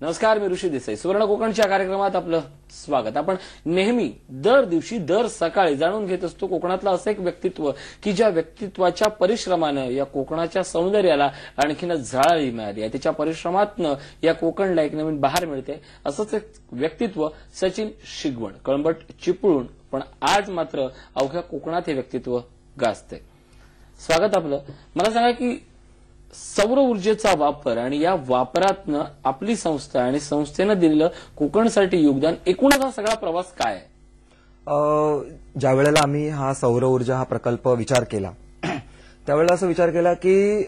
नमस्कार, मी ऋषी देसाई. सुवर्ण कोकणच्या कार्यक्रमात आपलं स्वागत. आपण नेहमी दर दिवशी दर सकाळी जाणून घेत असतो कोकणातलं असं एक व्यक्तित्व की ज्या व्यक्तित्वाच्या परिश्रमानं या कोकणाच्या सौंदर्याला आणखीन झळाळी मिळाली आहे. त्याच्या परिश्रमातनं या कोकणला एक नवीन बहार मिळते. असंच एक व्यक्तित्व सचिन शिगवण. कळंबट चिपळूण, पण आज मात्र अवघ्या कोकणात हे व्यक्तित्व गाजते. स्वागत आपलं. मला सांगा की सौर ऊर्जेचा वापर आणि या वापरातनं आपली संस्था आणि संस्थेनं दिलेलं कोकणसाठी योगदान, एकूणच हा सगळा प्रवास काय आहे? ज्या वेळेला आम्ही हा सौर ऊर्जा हा प्रकल्प विचार केला त्यावेळेला असं विचार केला की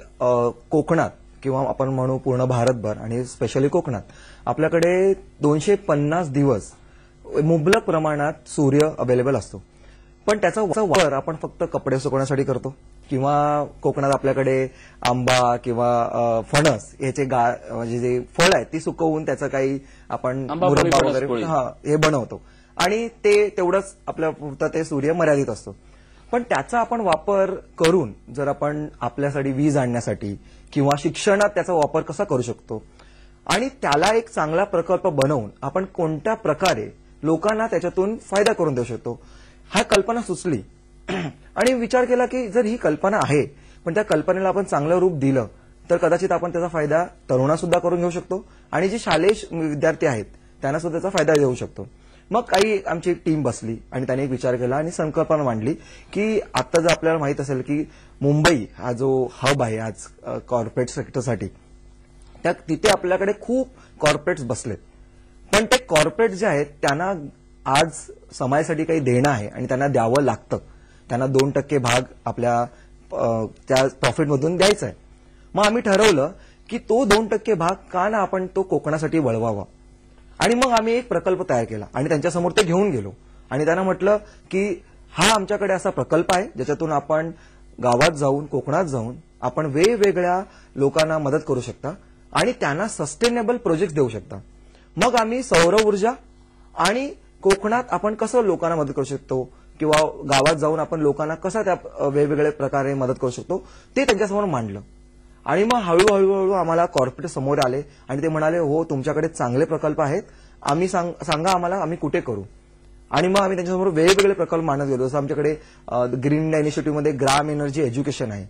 कोकणात किंवा आपण म्हणू पूर्ण भारतभर आणि स्पेशली कोकणात आपल्याकडे 250 दिवस मुबलक प्रमाणात सूर्य अवेलेबल असतो. पण त्याचा वापर आपण फक्त कपडे सुकवण्यासाठी करतो किंवा कोकणात आपल्याकडे आंबा किंवा फणस याचे म्हणजे जे फळ आहेत ती सुकवून त्याचं काही आपण मुरब्बा वगैरे हे बनवतो आणि ते तेवढंच आपल्या पुरतं ते सूर्य मर्यादित असतो. पण त्याचा आपण वापर करून जर आपण आपल्यासाठी वीज आणण्यासाठी किंवा शिक्षणात त्याचा वापर कसा करू शकतो आणि त्याला एक चांगला प्रकल्प बनवून आपण कोणत्या प्रकारे लोकांना त्याच्यातून फायदा करून देऊ शकतो, हा कल्पना सुचली. आणि विचार केला की जर ही कल्पना आहे पण त्या कल्पनेला आपण चांगलं रूप दिलं तर कदाचित आपण त्याचा फायदा तरुणांना सुद्धा करून घेऊ शकतो आणि जे शालेय विद्यार्थी आहेत त्यांना सुद्धा त्याचा फायदा देऊ शकतो. मग काही आमची एक टीम बसली आणि त्यांनी एक विचार केला आणि संकल्पना मांडली की आता जर आपल्याला माहित असेल की मुंबई हा जो हब आहे आज कॉर्पोरेट सेक्टरसाठी, तिथे आपल्याकडे खूप कॉर्पोरेट्स बसलेत. पण ते कॉर्पोरेट जे आहेत त्यांना आज समाजासाठी काही देणं आहे आणि त्यांना द्यावं लागतं. त्यांना 2% भाग आपल्या त्या प्रॉफिटमधून द्यायचा आहे. मग आम्ही ठरवलं की तो 2% भाग का ना आपण तो कोकणासाठी वळवावा. आणि मग आम्ही एक प्रकल्प तयार केला आणि त्यांच्यासमोर ते घेऊन गेलो आणि त्यांना म्हटलं की हा आमच्याकडे असा प्रकल्प आहे ज्याच्यातून आपण गावात जाऊन कोकणात जाऊन आपण वेगवेगळ्या लोकांना मदत करू शकता आणि त्यांना सस्टेनेबल प्रोजेक्ट देऊ शकता. मग आम्ही सौर ऊर्जा आणि कोकणात आपण कसं लोकांना मदत करू शकतो किंवा गावात जाऊन आपण लोकांना कसं त्या वेगवेगळ्या प्रकारे मदत करू शकतो ते त्यांच्यासमोर मांडलं. आणि मग हळूहळू आम्हाला कॉर्पोरेट समोर आले आणि ते म्हणाले हो तुमच्याकडे चांगले प्रकल्प आहेत, आम्ही सांगा आम्हाला, आम्ही कुठे करू. आणि मग आम्ही त्यांच्यासमोर वेगवेगळे प्रकल्प मांडत गेलो. जसं आमच्याकडे ग्रीन इंडिया इनिशिएटिव्हमध्ये ग्राम एनर्जी एज्युकेशन आहे,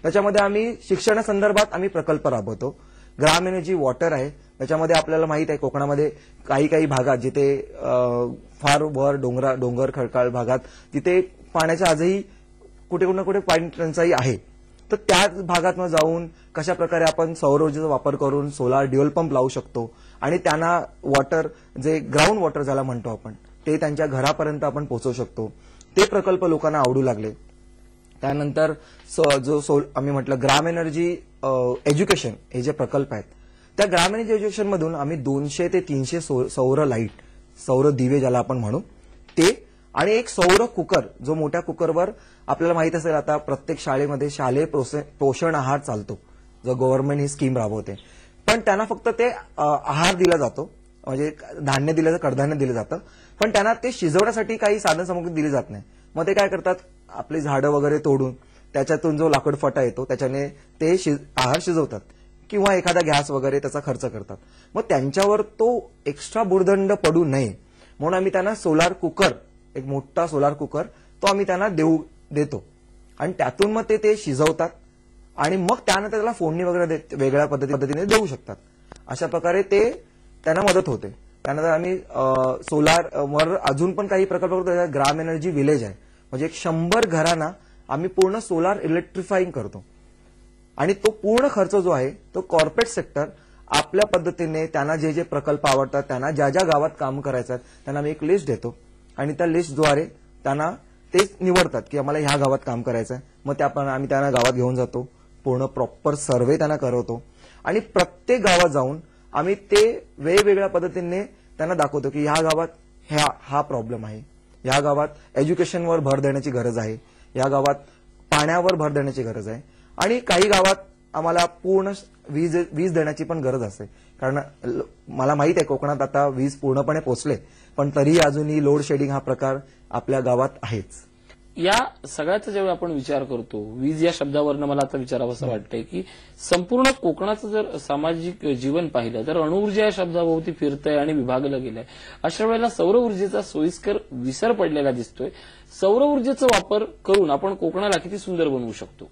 त्याच्यामध्ये आम्ही शिक्षणासंदर्भात आम्ही प्रकल्प राबवतो. ग्राम एनर्जी वॉटर आहे, त्याच्यामध्ये आपल्याला माहित आहे कोकणामध्ये काही भागात जिथे फार वर डोंगर खडकाळ भागात तिथे पाण्याच्या आजही कुठे ना कुठे पाणी टंचाई आहे. तर त्या भागात जाऊन कशा प्रकारे आपण सौर ऊर्जेचा वापर करून सोलार ड्युअल पंप लावू शकतो आणि त्यांना वॉटर जे ग्राउंड वॉटर ज्याला म्हणतो आपण ते त्यांच्या घरापर्यंत आपण पोहोचवू शकतो. ते प्रकल्प लोकांना आवडू लागले. त्यानंतर आम्ही म्हटलं ग्राम एनर्जी एज्युकेशन हे जे प्रकल्प आहेत त्या ग्राम एनर्जी एज्युकेशन मधून आम्ही 200 ते 300 सौर लाईट, सौर दिवे ज्याला आपण म्हणू ते, आणि एक सौर कुकर जो मोठ्या कुकरवर आपल्याला माहित असेल आता प्रत्येक शाळेमध्ये शालेय पोषण आहार चालतो जो गव्हर्नमेंट ही स्कीम राबवते. पण त्यांना फक्त ते आहार दिला जातो, म्हणजे धान्य दिलं जातं, कडधान्य दिलं जातं, पण त्यांना ते शिजवण्यासाठी काही साधन सामुग्री दिली जात नाही. मग ते काय करतात, आपली झाडं वगैरे तोडून त्याच्यातून जो लाकूड फटा येतो त्याच्याने ते आहार शिजवतात किंवा एखादा गॅस वगैरे त्याचा खर्च करतात. मग त्यांच्यावर तो एक्स्ट्रा भुर्दंड पडू नये म्हणून आम्ही त्यांना सोलार कुकर, एक मोठा सोलार कुकर तो आम्ही त्यांना देतो आणि त्यातून मग ते शिजवतात आणि मग त्यानंतर त्याला फोडणी वगैरे वेगळ्या पद्धतीने देऊ शकतात. अशा प्रकारे ते त्यांना मदत होते. त्यानंतर आम्ही सोलार वर अजून पण काही प्रकल्प करतो. ग्राम एनर्जी विलेज आहे, म्हणजे 100 घरांना आम्ही पूर्ण सोलार इलेक्ट्रिफाईंग करतो आणि तो पूर्ण खर्च जो आहे तो कॉर्पोरेट सेक्टर आपल्या पद्धतीने त्यांना जे जे प्रकल्प आवडतात त्यांना ज्या ज्या गावात काम करायचं त्यांना आम्ही एक लिस्ट देतो आणि त्या लिस्टद्वारे त्यांना ते निवडतात की आम्हाला ह्या गावात काम करायचं आहे. मग आम्ही त्यांना गावात घेऊन जातो, पूर्ण प्रॉपर सर्व्हे त्यांना करवतो आणि प्रत्येक गावात जाऊन आम्ही ते वेगवेगळ्या पद्धतीने त्यांना दाखवतो की ह्या गावात हा प्रॉब्लेम आहे, या गावात एज्युकेशनवर भर देण्याची गरज आहे, या गावात पाण्यावर भर देण्याची गरज आहे आणि काही गावात आम्हाला पूर्ण वीज देण्याची पण गरज असते. कारण मला माहित आहे कोकणात आता वीज पूर्णपणे पोहोचले पण तरीही अजूनही लोड शेडिंग हा प्रकार आपल्या गावात आहेच. या सगळ्याचा जेव्हा आपण विचार करतो, वीज या शब्दावरनं मला आता विचारावं असं वाटतंय की संपूर्ण कोकणाचं जर सामाजिक जीवन पाहिलं तर अणुऊर्जा या शब्दाभोवती फिरतंय आणि विभागलं गेलंय. अशा वेळेला सौर ऊर्जेचा सोयीस्कर विसर पडलेला दिसतोय. सौर ऊर्जेचा वापर करून आपण कोकणाला किती सुंदर बनवू शकतो?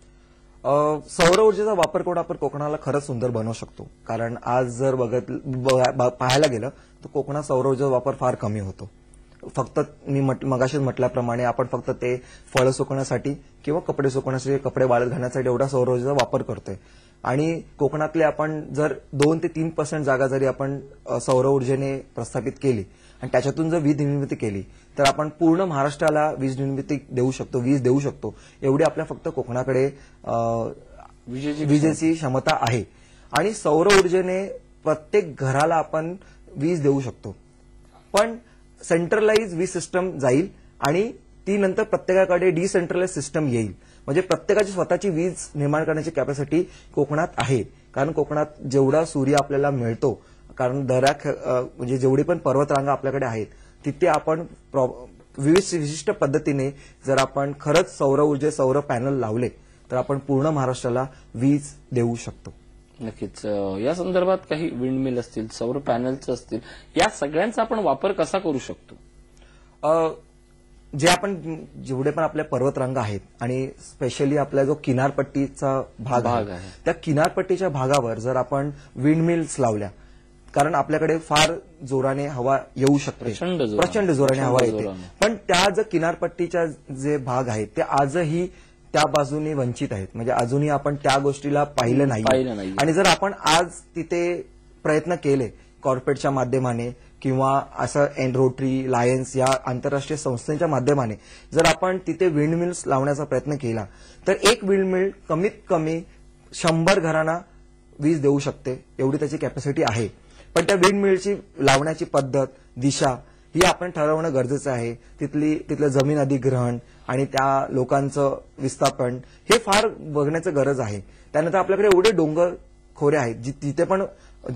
सौर ऊर्जेचा वापर करून आपण कोकणाला खरंच सुंदर बनवू शकतो. कारण आज जर पाहायला गेलं तर कोकणात सौर ऊर्जेचा वापर फार कमी होतो. फक्त मी मगाशीच म्हटल्याप्रमाणे आपण फक्त ते फळं सुकवण्यासाठी किंवा कपडे सुकवण्यासाठी, कपडे वाळत घालण्यासाठी एवढा सौर ऊर्जेचा वापर करतोय. आणि कोकणातले आपण जर 2 ते 3% जागा जरी आपण सौर ऊर्जेने प्रस्थापित केली आणि त्याच्यातून जर वीज निर्मिती केली तर आपण पूर्ण महाराष्ट्राला वीज निर्मिती देऊ शकतो. एवढी आपल्या फक्त कोकणाकडे विजेची क्षमता आहे. आणि सौर ऊर्जेने प्रत्येक घराला आपण वीज देऊ शकतो. पण सेंट्रलाइज वीज सिस्टम जाईल आणि ती नंतर प्रत्येकाकडे डिसेंट्रलाइज सिस्टम येईल. म्हणजे प्रत्येकाची स्वतःची वीज निर्माण करण्याची कॅपॅसिटी कोकणात आहे. कारण कोकणात जेवढा सूर्य आपल्याला मिळतो, कारण म्हणजे जेवढी पण पर्वतरांगा आपल्याकडे आहेत तिथे आपण विशिष्ट पद्धतीने जर आपण खरंच सौर पॅनल लावले तर आपण पूर्ण महाराष्ट्राला वीज देऊ शकतो. नक्कीच. या संदर्भात काही विंडमिल असतील, सौर पॅनल्स असतील, या सगळ्यांचा आपण वापर कसा करू शकतो? जेवढे पण आपल्या पर्वतरांगा आहेत आणि स्पेशली आपला जो किनारपट्टीचा भाग आहे त्या किनारपट्टीच्या भागावर जर आपण विंडमिल्स लावल्या, कारण आपल्याकडे फार जोराने हवा येऊ शकते, प्रचंड जोराने हवा येते. पण त्या जर किनारपट्टीच्या जे भाग आहेत ते आजही त्या बाजूने वंचित आहेत. म्हणजे अजूनही आपण त्या गोष्टीला पाहिलं नाही. आणि जर आपण आज तिथे प्रयत्न केले कॉर्पोरेटच्या माध्यमाने किंवा असं रोटरी, लायन्स या आंतरराष्ट्रीय संस्थांच्या माध्यमाने जर आपण तिथे विंडमिल्स लावण्याचा प्रयत्न केला तर एक विंडमिल कमीत कमी 100 घरांना वीज देऊ शकते, एवढी त्याची कॅपॅसिटी आहे. पण त्या विंडमिलची लावण्याची पद्धत, दिशा ही आपण ठरवणं गरजेचं आहे. तिथलं जमीन अधिग्रहण आणि त्या लोकांचं विस्थापन हे फार बघण्याचं गरज आहे. त्यानंतर आपल्याकडे एवढे डोंगर खोरे आहेत तिथे पण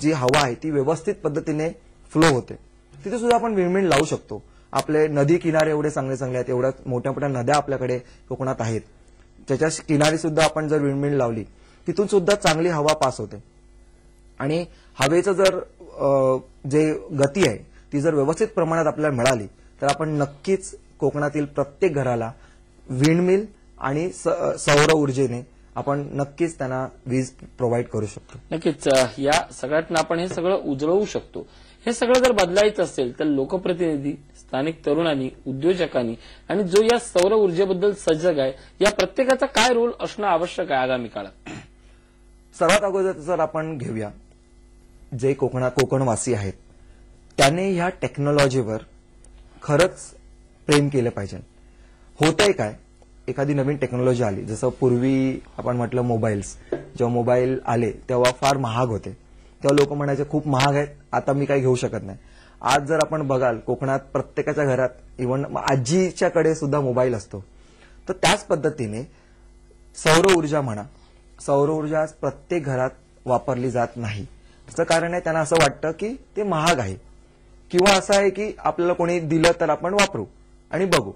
जी हवा आहे ती व्यवस्थित पद्धतीने फ्लो होते. तिथे सुद्धा आपण विंडमिल लावू शकतो. आपले नदी किनारे एवढे चांगले आहेत, एवढ्या मोठ्या मोठ्या नद्या आपल्याकडे कोकणात आहेत, त्याच्या किनारी सुद्धा आपण जर विंडमिल लावली तिथून सुद्धा चांगली हवा पास होते. आणि हवेचं जर जे गती आहे ती जर व्यवस्थित प्रमाणात आपल्याला मिळाली तर आपण नक्कीच कोकणातील प्रत्येक घराला विंडमिल आणि सौर ऊर्जेने आपण नक्कीच त्यांना वीज प्रोव्हाइड करू शकतो. नक्कीच. या सगळ्यातनं आपण हे सगळं उजळवू शकतो. हे सगळं जर बदलायचं असेल तर लोकप्रतिनिधी, स्थानिक तरुणांनी, उद्योजकांनी आणि जो या सौर ऊर्जेबद्दल सजग आहे या प्रत्येकाचा काय रोल असणं आवश्यक आहे आगामी काळात? सर्वात अगोदर जर आपण घेऊया, जे कोकणवासी आहेत त्याने ह्या टेक्नॉलॉजीवर खरंच प्रेम केलं पाहिजे. होतंय काय, एखादी नवीन टेक्नॉलॉजी आली, जसं पूर्वी आपण म्हटलं मोबाईल्स, जेव्हा मोबाईल आले तेव्हा फार महाग होते, तेव्हा लोक म्हणायचे खूप महाग आहेत, आता मी काही घेऊ शकत नाही. आज जर आपण बघाल कोकणात प्रत्येकाच्या घरात इव्हन आजीच्याकडे सुद्धा मोबाईल असतो. तर त्याच पद्धतीने सौर ऊर्जा म्हणा, सौर ऊर्जा प्रत्येक घरात वापरली जात नाही. त्याचं कारण आहे त्यांना असं वाटतं की ते महाग आहे किंवा असं आहे की आपल्याला कोणी दिलं तर आपण वापरू आणि बघू.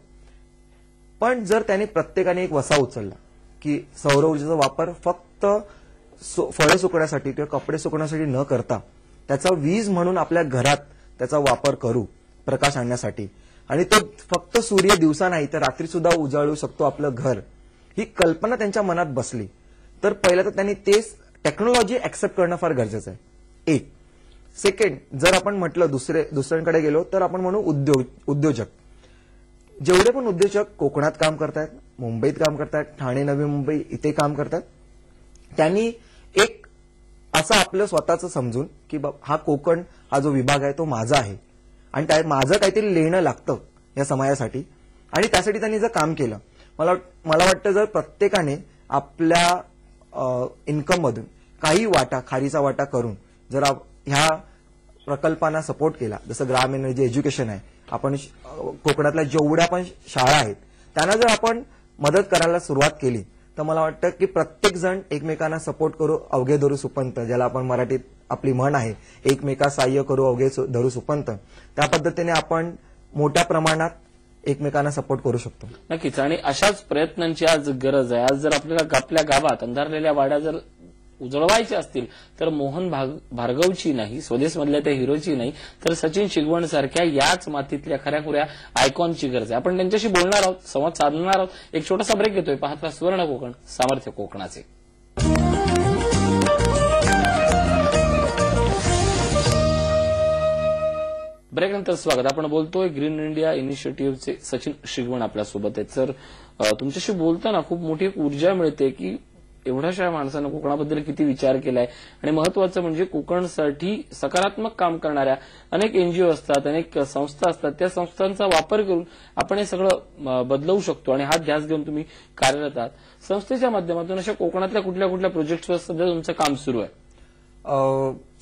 पण जर त्याने प्रत्येकाने एक वसा उचलला की सौर ऊर्जेचा वापर फक्त फळं सुकवण्यासाठी किंवा कपडे सुकवण्यासाठी न करता त्याचा वीज म्हणून आपल्या घरात त्याचा वापर करू, प्रकाश आणण्यासाठी, आणि तो फक्त सूर्य दिवसा नाही तर रात्री सुद्धा उजाळू शकतो आपलं घर, ही कल्पना त्यांच्या मनात बसली तर पहिलं तर त्यांनी तेच टेक्नॉलॉजी ऍक्सेप्ट करणं फार गरजेचं आहे. एक सेकंड, जर आपण म्हटलं दुसऱ्यांकडे गेलो तर आपण म्हणू उद्योजक. जेवढे पण उद्योजक कोकणात काम करतात, मुंबईत काम करतात, ठाणे, नवी मुंबई इथे काम करतात, त्यांनी एक असं आपलं स्वतःचं समजून की हा कोकण हा जो विभाग आहे तो माझा आहे आणि माझं काहीतरी लेणं लागतं या समाजासाठी आणि त्यासाठी त्यांनी जर काम केलं, मला वाटतं जर प्रत्येकाने आपल्या इन्कममधून काही वाटा, खारीचा वाटा करून जर ह्या प्रकल्पांना सपोर्ट केला, जसं ग्राम एनर्जी एज्युकेशन आहे, आपण कोकणातल्या जेवढ्या पण शाळा आहेत त्यांना जर आपण मदत करायला सुरुवात केली तर मला वाटतं की प्रत्येक जण एकमेकांना सपोर्ट करू अवघे धरू सुपंत, ज्याला आपण मराठीत आपली म्हण आहे, एकमेका सहाय्य करू अवघे धरू सुपंत, त्या पद्धतीने आपण मोठ्या प्रमाणात एकमेकांना सपोर्ट करू शकतो. नक्कीच. आणि अशाच प्रयत्नांची आज गरज आहे. आज जर आपल्याला आपल्या गावात अंधारलेल्या वाड्या जर उजळवायच्या असतील तर मोहन भार्गवची नाही, स्वदेशमधल्या त्या हिरोची नाही, तर सचिन शिगवण सारख्या याच मातीतल्या खऱ्याखुऱ्या आयकॉनची गरज आहे. आपण त्यांच्याशी बोलणार आहोत, संवाद साधणार आहोत. एक छोटासा ब्रेक घेतोय. पाहता सुवर्ण कोकण, सामर्थ्य कोकणाचे. ब्रेक नंतर स्वागत. आपण बोलतोय ग्रीन इंडिया इनिशिएटिव्हचे सचिन शिगवण आपल्यासोबत आहेत. सर, तुमच्याशी बोलताना खूप मोठी एक ऊर्जा मिळते की एवढ्याशा माणसानं कोकणाबद्दल किती विचार केलाय. आणि महत्वाचं म्हणजे कोकणसाठी सकारात्मक काम करणाऱ्या अनेक एनजीओ असतात, अनेक संस्था असतात. त्या संस्थांचा वापर करून आपण हे सगळं बदलवू शकतो आणि हा ध्यास घेऊन तुम्ही कार्यरत आहात. संस्थेच्या माध्यमातून अशा कोकणातल्या कुठल्या कुठल्या प्रोजेक्ट्सवर सध्या तुमचं काम सुरू आहे?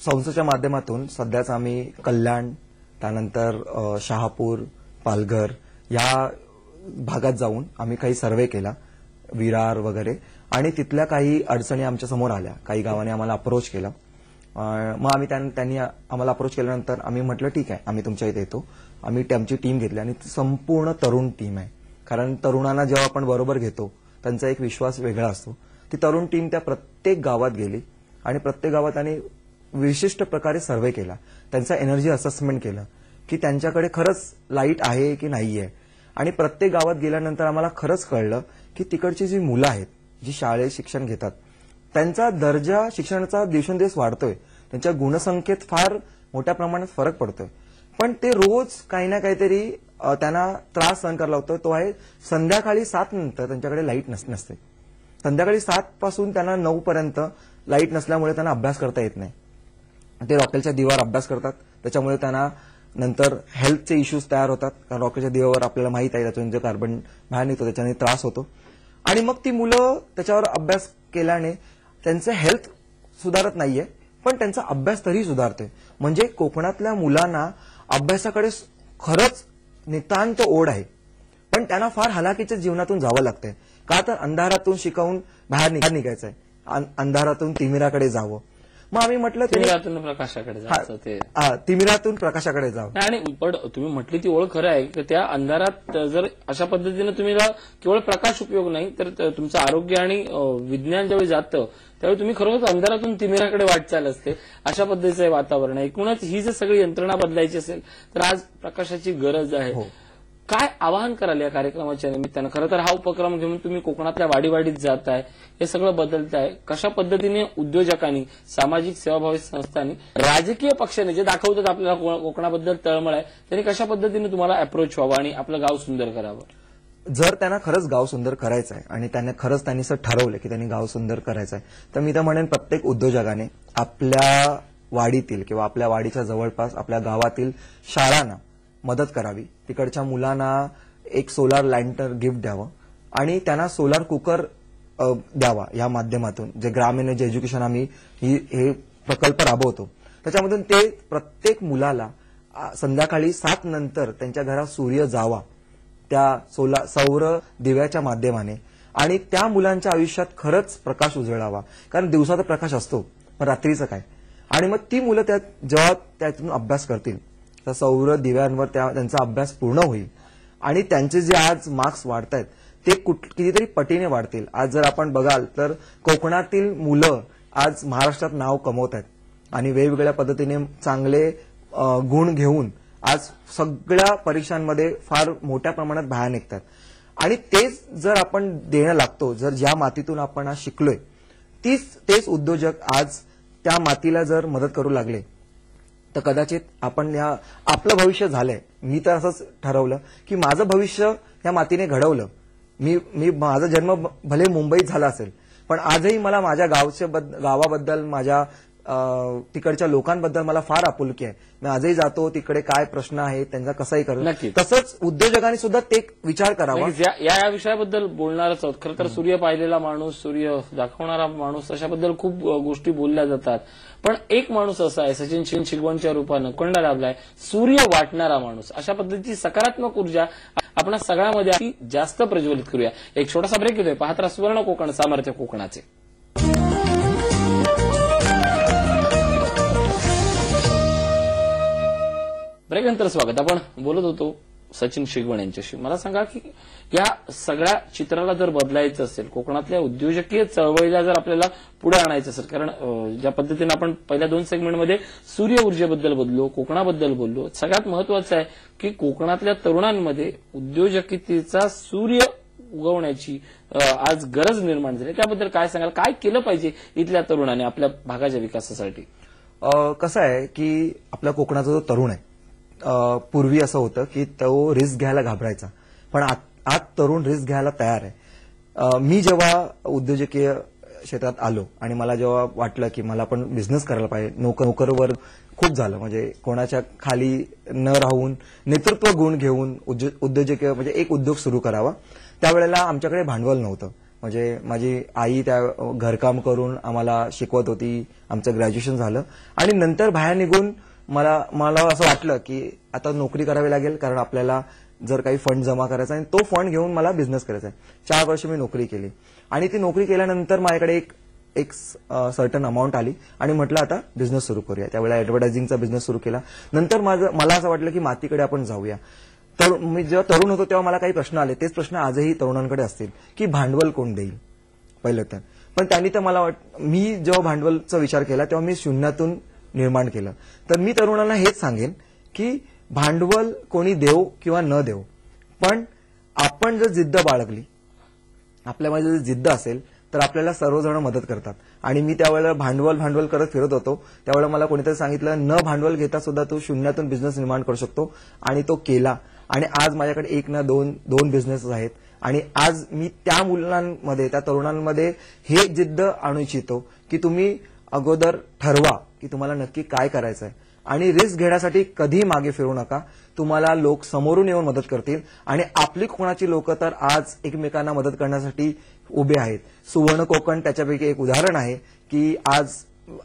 संस्थेच्या माध्यमातून सध्याच आम्ही कल्याण, त्यानंतर शहापूर, पालघर या भागात जाऊन आम्ही काही सर्व्हे केला, विरार वगैरे, आणि तिथल्या काही अडचणी आमच्या समोर आल्या. काही गावांनी आम्हाला अप्रोच केला. मग आम्ही त्यांनी आम्हाला अप्रोच केल्यानंतर आम्ही म्हटलं ठीक आहे, आम्ही तुमच्या इथे येतो. आम्ही आमची टीम घेतली आणि संपूर्ण तरुण टीम आहे. कारण तरुणांना जेव्हा आपण बरोबर घेतो त्यांचा एक विश्वास वेगळा असतो. ती तरुण टीम त्या प्रत्येक गावात गेली आणि प्रत्येक गावात त्यांनी विशिष्ट प्रकारे सर्व्हे केला. त्यांचा एनर्जी असेसमेंट केलं की त्यांच्याकडे खरंच लाईट आहे की नाहीये. आणि प्रत्येक गावात गेल्यानंतर आम्हाला खरंच कळलं की तिकडची जी मुलं आहेत, जी शाळेत शिक्षण घेतात, त्यांचा दर्जा शिक्षणाचा दिवसेंदिवस वाढतोय. त्यांच्या गुणसंख्येत फार मोठ्या प्रमाणात फरक पडतोय. पण ते रोज काही ना काहीतरी त्यांना त्रास सहन करायला होतो. तो आहे संध्याकाळी 7 नंतर त्यांच्याकडे लाईट नसते. संध्याकाळी 7 पासून त्यांना 9 पर्यंत लाईट नसल्यामुळे त्यांना अभ्यास करता येत नाही. ते रॉकेलच्या दिव्यावर अभ्यास करतात. त्याच्यामुळे त्यांना नंतर हेल्थचे इश्यूज तयार होतात. कारण रॉकेलच्या दिव्यावर आपल्याला माहित आहे त्यातून जे कार्बन बाहेर निघतो त्याच्याने त्रास होतो. आणि मग ती मुलं त्याच्यावर अभ्यास केल्याने त्यांचं हेल्थ सुधारत नाहीये, पण त्यांचा अभ्यास तरी सुधारतोय. म्हणजे कोकणातल्या मुलांना अभ्यासाकडे खरंच नितांत ओढ आहे. पण त्यांना फार हलाखीच्या जीवनातून जावं लागतंय. का तर अंधारातून शिकवून बाहेर निघायचंय, अंधारातून तिमिराकडे जावं. मग आम्ही म्हटलं तिमिरातून प्रकाशाकडे जायचं, ते तिमिरातून प्रकाशाकडे जावं. आणि पण तुम्ही म्हटली ती ओळख खरं आहे की त्या अंधारात जर अशा पद्धतीने तुम्ही केवळ प्रकाश उपयोग नाही तर तुमचं आरोग्य आणि विज्ञान ज्यावेळी जातं त्यावेळी तुम्ही खरोखर अंधारातून तिमिराकडे वाटचाल असते. अशा पद्धतीचं हे वातावरण आहे. एकूणच ही जर सगळी यंत्रणा बदलायची असेल तर आज प्रकाशाची गरज आहे. काय आवाहन कराल या कार्यक्रमाच्या निमित्तानं? खरं तर हा उपक्रम घेऊन तुम्ही कोकणातल्या वाडीवाडीत जाताय, हे सगळं बदलताय. कशा पद्धतीने उद्योजकांनी, सामाजिक सेवाभावी संस्थांनी, राजकीय पक्षाने जे दाखवतात आपल्याला कोकणाबद्दल तळमळ आहे, त्यांनी कशा पद्धतीने तुम्हाला अप्रोच व्हावं आणि आपलं गाव सुंदर करावं? जर त्यांना खरंच गाव सुंदर करायचं आहे आणि त्यांनी असं ठरवलं की त्यांनी गाव सुंदर करायचं आहे, तर मी तर म्हणेन प्रत्येक उद्योजकाने आपल्या वाडीतील किंवा आपल्या वाडीच्या जवळपास आपल्या गावातील शाळांना मदत करावी. तिकडच्या मुलांना एक सोलार लँटर्न गिफ्ट द्यावं आणि त्यांना सोलार कुकर द्यावा. या माध्यमातून जे ग्रामीण एज्युकेशन आम्ही हे प्रकल्प राबवतो त्याच्यामधून ते प्रत्येक मुलाला संध्याकाळी 7 नंतर त्यांच्या घरात सूर्य जावा त्या सौर दिव्याच्या माध्यमाने, आणि त्या मुलांच्या आयुष्यात खरंच प्रकाश उजळावा. कारण दिवसाचा प्रकाश असतो पण रात्रीचं काय. आणि मग ती मुलं जेव्हा त्यातून अभ्यास करतील तर सौर दिव्यांवर त्यांचा अभ्यास पूर्ण होईल आणि त्यांचे जे आज मार्क्स वाढत आहेत ते कितीतरी पटीने वाढतील. आज जर आपण बघाल तर कोकणातील मुलं आज महाराष्ट्रात नाव कमवत आहेत आणि वेगवेगळ्या पद्धतीने चांगले गुण घेऊन आज सगळ्या परीक्षांमध्ये फार मोठ्या प्रमाणात बाहेर निघतात. आणि तेच जर आपण देणं लागतो, जर ज्या मातीतून आपण आज शिकलोय तेच उद्योजक आज त्या मातीला जर मदत करू लागले तर कदाचित आपण आपलं भविष्य झालंय. मी तर असंच ठरवलं की माझं भविष्य या मातीने घडवलं. मी माझा जन्म भले मुंबईत झाला असेल पण आजही मला माझ्या गावाबद्दल, माझ्या तिकडच्या लोकांबद्दल मला फार आपुलकी आहे. मी आजही जातो तिकडे काय प्रश्न आहे त्यांचा कसाही करतो. तसंच उद्योजकांनी सुद्धा ते विचार करावा. या विषयाबद्दल बोलणारच आहोत. खरं तर सूर्य पाहिलेला माणूस, सूर्य दाखवणारा माणूस, अशाबद्दल खूप गोष्टी बोलल्या जातात. पण एक माणूस असा आहे सचिन शिगवणच्या रूपानं कोंडा लाभलाय, सूर्य वाटणारा माणूस. अशा पद्धतीची सकारात्मक ऊर्जा आपण सगळ्यामध्ये जास्त प्रज्वलित करूया. एक छोटासा ब्रेक घेतोय. पाहत राहा सुवर्ण कोकण, सामर्थ्य कोकणाचे. ब्रेक नंतर स्वागत. आपण बोलत होतो सचिन शिगवण यांच्याशी. मला सांगा की या सगळ्या चित्राला जर बदलायचं असेल, कोकणातल्या उद्योजकीय चळवळीला जर आपल्याला पुढे आणायचं असेल, कारण ज्या पद्धतीने आपण पहिल्या 2 सेगमेंटमध्ये सूर्य ऊर्जेबद्दल बोललो, कोकणाबद्दल बोललो, सगळ्यात महत्वाचं आहे की कोकणातल्या तरुणांमध्ये उद्योजकतेचा सूर्य उगवण्याची आज गरज निर्माण झाली. त्याबद्दल काय सांगाल? काय केलं पाहिजे इथल्या तरुणाने आपल्या भागाच्या विकासासाठी? कसं आहे की आपल्या कोकणाचा जो तरुण आहे, पूर्वी असं होतं की तो रिस्क घ्यायला घाबरायचा, पण आज तरुण रिस्क घ्यायला तयार आहे. मी जेव्हा उद्योजकीय क्षेत्रात आलो आणि मला जेव्हा वाटलं की मला पण बिझनेस करायला पाहिजे, नोकरवर खूप झालं, म्हणजे कोणाच्या खाली न राहून नेतृत्व गुण घेऊन उद्योजकीय म्हणजे एक उद्योग सुरू करावा. त्यावेळेला आमच्याकडे भांडवल नव्हतं. म्हणजे माझी आई त्या घरकाम करून आम्हाला शिकवत होती, आमचं ग्रॅज्युएशन झालं आणि नंतर बाहेर निघून मला असं वाटलं की आता नोकरी करावी लागेल, कारण आपल्याला जर काही फंड जमा करायचा आणि तो फंड घेऊन मला बिझनेस करायचा आहे. 4 वर्ष मी नोकरी केली आणि ती नोकरी केल्यानंतर माझ्याकडे एक सर्टन अमाऊंट आली आणि म्हटलं आता बिझनेस सुरू करूया. त्यावेळेला ऍडव्हर्टायझिंगचा बिझनेस सुरू केला. नंतर मला असं वाटलं की मातीकडे आपण जाऊया. तर मी जेव्हा तरुण होतो तेव्हा मला काही प्रश्न आले, तेच प्रश्न आजही तरुणांकडे असतील की भांडवल कोण देईल पहिलं तर. पण त्यांनी तर मी जेव्हा भांडवलचा विचार केला तेव्हा मी शून्यातून निर्माण केलं. तर मी तरुणांना हेच सांगेन की भांडवल कोणी देव किंवा न देव, पण आपण जर जिद्द बाळगली, आपल्यामध्ये जर जिद्द असेल तर आपल्याला सर्वजण मदत करतात. आणि मी त्यावेळेला भांडवल करत फिरत होतो, त्यावेळेला मला कोणीतरी सांगितलं न भांडवल घेता सुद्धा तू शून्यातून बिझनेस निर्माण करू शकतो, आणि तो केला. आणि आज माझ्याकडे 1 ना 2 बिझनेस आहेत. आणि आज मी त्या मुलांमध्ये, त्या तरुणांमध्ये हे जिद्द आणू इच्छितो की तुम्ही अगोदर ठरवा की तुम्हाला नक्की काय करायचं आहे आणि रिस्क घेण्यासाठी कधी मागे फिरू नका. तुम्हाला लोक समोरून येऊन मदत करतील आणि आपली कोकणाची लोक तर आज एकमेकांना मदत करण्यासाठी उभे आहेत. सुवर्ण कोकण त्याच्यापैकी एक उदाहरण आहे की आज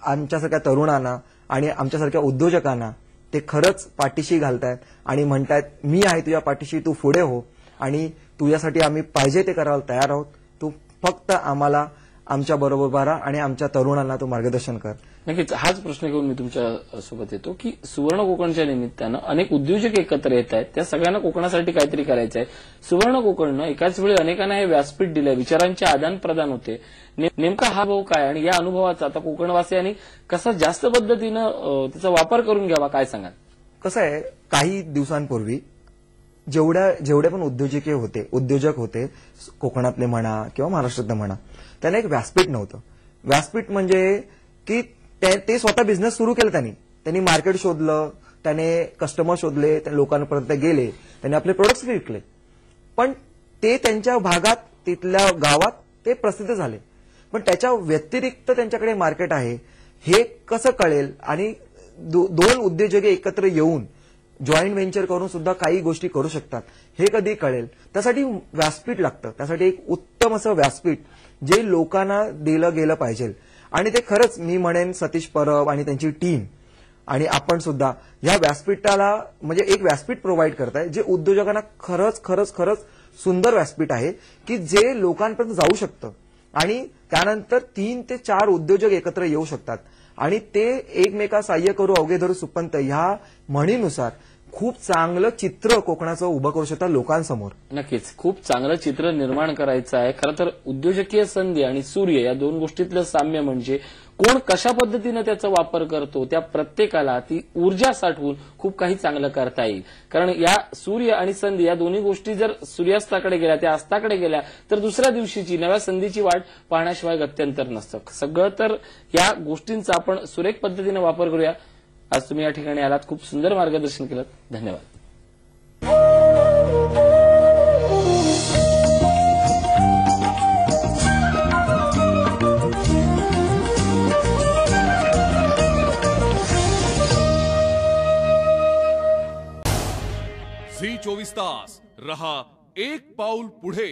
आमच्यासारख्या तरुणांना आणि आमच्यासारख्या उद्योजकांना ते खरंच पाठीशी घालतायत आणि म्हणतायत मी आहे तुझ्या पाठीशी, तू पुढे हो आणि तुझ्यासाठी आम्ही पाहिजे ते करायला तयार आहोत. तू फक्त आम्हाला आमच्या बरोबर राहा आणि आमच्या तरुणांना तू मार्गदर्शन कर. नक्कीच हाच प्रश्न घेऊन मी तुमच्या सोबत येतो की सुवर्ण कोकणच्या निमित्तानं अनेक उद्योजक एकत्र येत आहेत, त्या सगळ्यांना कोकणासाठी काहीतरी करायचं आहे. सुवर्ण कोकणनं एकाच वेळी अनेकांना हे व्यासपीठ दिलं, विचारांचे आदान प्रदान होते. नेमका हा भाव काय आणि या अनुभवाचा आता कोकणवासियांनी कसा जास्त पद्धतीनं त्याचा वापर करून घ्यावा, काय सांगाल? कसं आहे, काही दिवसांपूर्वी जेवढे पण उद्योजक होते कोकणातले म्हणा किंवा महाराष्ट्रातले म्हणा, त्यांना एक व्यासपीठ नव्हतं. व्यासपीठ म्हणजे की ते स्वतः बिझनेस सुरू केलं, त्यांनी मार्केट शोधलं, त्याने कस्टमर शोधले, लोकांपर्यंत गेले, त्यांनी आपले प्रोडक्ट्स विकले, पण ते त्यांच्या भागात तिथल्या गावात ते प्रसिद्ध झाले. पण त्याच्या व्यतिरिक्त त्यांच्याकडे मार्केट आहे हे कसं कळेल? आणि 2 उद्योजक एकत्र येऊन जॉईंट व्हेंचर करून सुद्धा काही गोष्टी करू शकतात हे कधी कळेल? त्यासाठी व्यासपीठ लागतं. त्यासाठी एक उत्तम असं व्यासपीठ जे लोकांना दिलं गेलं पाहिजे. आणि ते खरंच मी म्हणेन सतीश परब आणि त्यांची टीम आणि आपण सुद्धा या व्यासपीठाला म्हणजे एक व्यासपीठ प्रोव्हाइड करताय जे उद्योजकांना खरंच सुंदर व्यासपीठ आहे की जे लोकांपर्यंत जाऊ शकतं. आणि त्यानंतर 3 ते 4 उद्योजक एकत्र येऊ शकतात आणि ते एकमेका सहाय्य करू अवघे धरू सुपंत ह्या म्हणीनुसार खूप चांगलं चित्र कोकणाचं उभं करू शकतात लोकांसमोर. नक्कीच खूप चांगलं चित्र निर्माण करायचं आहे. खरं तर उद्योजकीय संधी आणि सूर्य या 2 गोष्टीतलं साम्य म्हणजे कोण कशा पद्धतीनं त्याचा वापर करतो, त्या प्रत्येकाला ती ऊर्जा साठवून खूप काही चांगलं करता येईल. कारण या सूर्य आणि संधी या दोन्ही गोष्टी जर सूर्यास्ताकडे गेल्या, त्या अस्ताकडे गेल्या, तर दुसऱ्या दिवशीची नव्या संधीची वाट पाहण्याशिवाय गत्यंतर नसतं. सगळं तर या गोष्टींचा आपण सुरेख पद्धतीनं वापर करूया. आज तुम्ही या ठिकाणी आलात, खूप सुंदर मार्गदर्शन केलं, धन्यवाद. झी 24 तास रहा एक पाऊल पुढे.